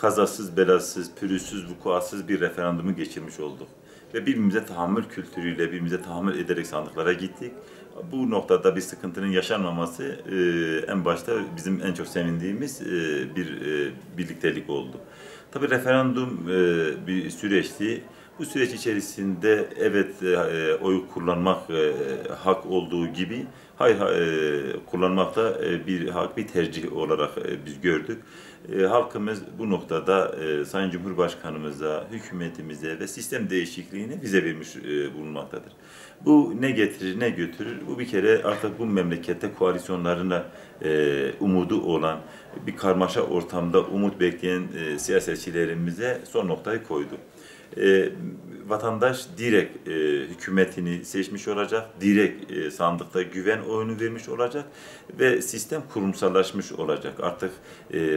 kazasız, belasız, pürüzsüz, vukuatsız bir referandumu geçirmiş olduk. Ve birbirimize tahammül kültürüyle, birbirimize tahammül ederek sandıklara gittik. Bu noktada bir sıkıntının yaşanmaması en başta bizim en çok sevindiğimiz bir birliktelik oldu. Tabii referandum bir süreçti. Bu süreç içerisinde evet oy kullanmak hak olduğu gibi hayır kullanmak da bir hak, bir tercih olarak biz gördük. Halkımız bu noktada Sayın Cumhurbaşkanımıza, hükümetimize ve sistem değişikliğini bize vermiş bulunmaktadır. Bu ne getirir ne götürür? Bu bir kere artık bu memlekette koalisyonlarına umudu olan, bir karmaşa ortamda umut bekleyen siyasetçilerimize son noktayı koydu. Vatandaş direkt hükümetini seçmiş olacak, direkt sandıkta güven oyunu vermiş olacak ve sistem kurumsallaşmış olacak. Artık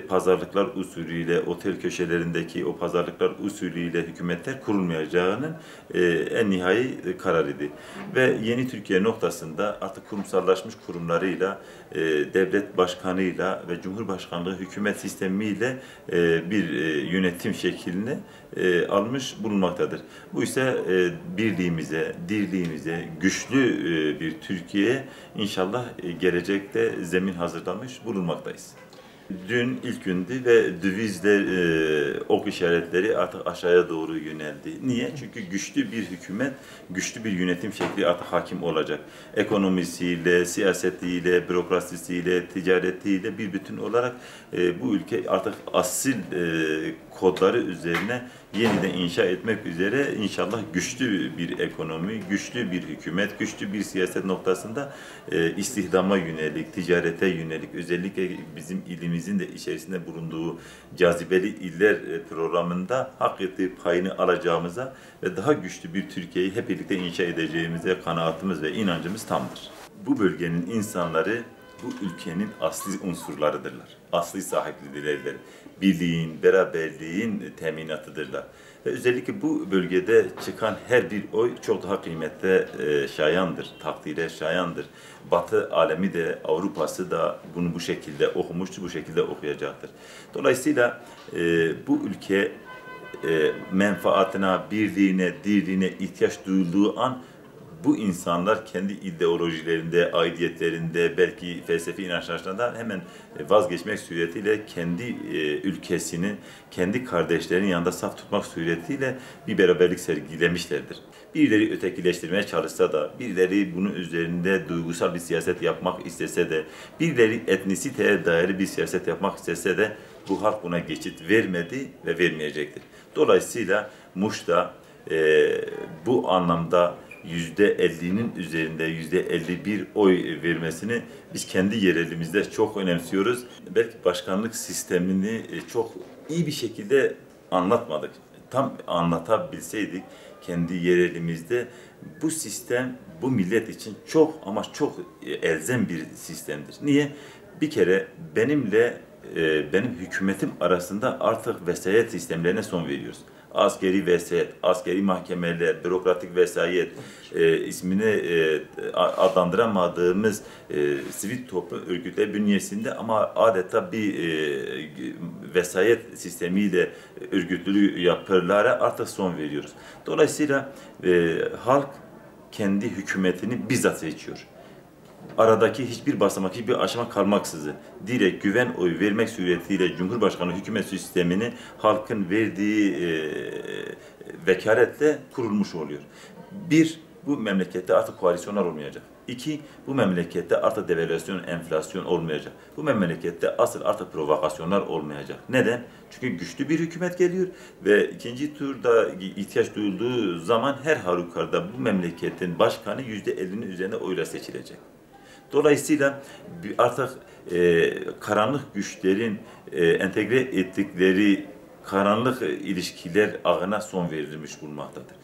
pazarlıklar usulüyle, otel köşelerindeki o pazarlıklar usulüyle hükümetler kurulmayacağının en nihai karar idi. Ve yeni Türkiye noktasında artık kurumsallaşmış kurumlarıyla, devlet başkanıyla ve Cumhurbaşkanlığı hükümet sistemiyle bir yönetim şeklini almış bulunmaktadır. Bu ise birliğimize, dirliğimize, güçlü bir Türkiye'ye inşallah gelecekte zemin hazırlamış bulunmaktayız. Dün ilk gündü ve dövizler, ok işaretleri artık aşağıya doğru yöneldi. Niye? Çünkü güçlü bir hükümet, güçlü bir yönetim şekli artık hakim olacak. Ekonomisiyle, siyasetiyle, bürokrasisiyle, ticaretiyle bir bütün olarak bu ülke artık asil kodları üzerine yeniden inşa etmek üzere inşallah güçlü bir ekonomi, güçlü bir hükümet, güçlü bir siyaset noktasında istihdama yönelik, ticarete yönelik, özellikle bizim ilimizin de içerisinde bulunduğu cazibeli iller programında hak ettiği payını alacağımıza ve daha güçlü bir Türkiye'yi hep birlikte inşa edeceğimize kanaatimiz ve inancımız tamdır. Bu bölgenin insanları bu ülkenin asli unsurlarıdırlar. Asli sahipleridirler. Birliğin, beraberliğin teminatıdırlar. Ve özellikle bu bölgede çıkan her bir oy çok daha kıymete şayandır, takdire şayandır. Batı alemi de, Avrupa'sı da bunu bu şekilde okumuştur, bu şekilde okuyacaktır. Dolayısıyla bu ülke menfaatine, birliğine, dirliğine ihtiyaç duyulduğu an bu insanlar kendi ideolojilerinde, aidiyetlerinde, belki felsefi inançlarından hemen vazgeçmek suretiyle kendi ülkesini, kendi kardeşlerinin yanında saf tutmak suretiyle bir beraberlik sergilemişlerdir. Birileri ötekileştirmeye çalışsa da, birileri bunun üzerinde duygusal bir siyaset yapmak istese de, birileri etnisiteye dair bir siyaset yapmak istese de bu halk buna geçit vermedi ve vermeyecektir. Dolayısıyla Muş'ta bu anlamda %50'nin üzerinde %51 oy vermesini biz kendi yerelimizde çok önemsiyoruz. Belki başkanlık sistemini çok iyi bir şekilde anlatmadık. Tam anlatabilseydik kendi yerelimizde bu sistem bu millet için çok ama çok elzem bir sistemdir. Niye? Bir kere benimle benim hükümetim arasında artık vesayet sistemlerine son veriyoruz. Askeri vesayet, askeri mahkemeler, bürokratik vesayet, ismini adlandıramadığımız sivil toplum örgütleri bünyesinde ama adeta bir vesayet sistemiyle örgütlü yapılara artık son veriyoruz. Dolayısıyla halk kendi hükümetini bizzat seçiyor. Aradaki hiçbir basamak, hiçbir aşama kalmaksızın direkt güven oyu vermek suretiyle Cumhurbaşkanı hükümet sistemini halkın verdiği vekaletle kurulmuş oluyor. Bir, bu memlekette artık koalisyonlar olmayacak. İki, bu memlekette artık devalüasyon, enflasyon olmayacak. Bu memlekette asıl artık provokasyonlar olmayacak. Neden? Çünkü güçlü bir hükümet geliyor ve ikinci turda ihtiyaç duyulduğu zaman her halükarda bu memleketin başkanı %50'nin üzerinde oyla seçilecek. Dolayısıyla artık karanlık güçlerin entegre ettikleri karanlık ilişkiler ağına son verilmiş bulunmaktadır.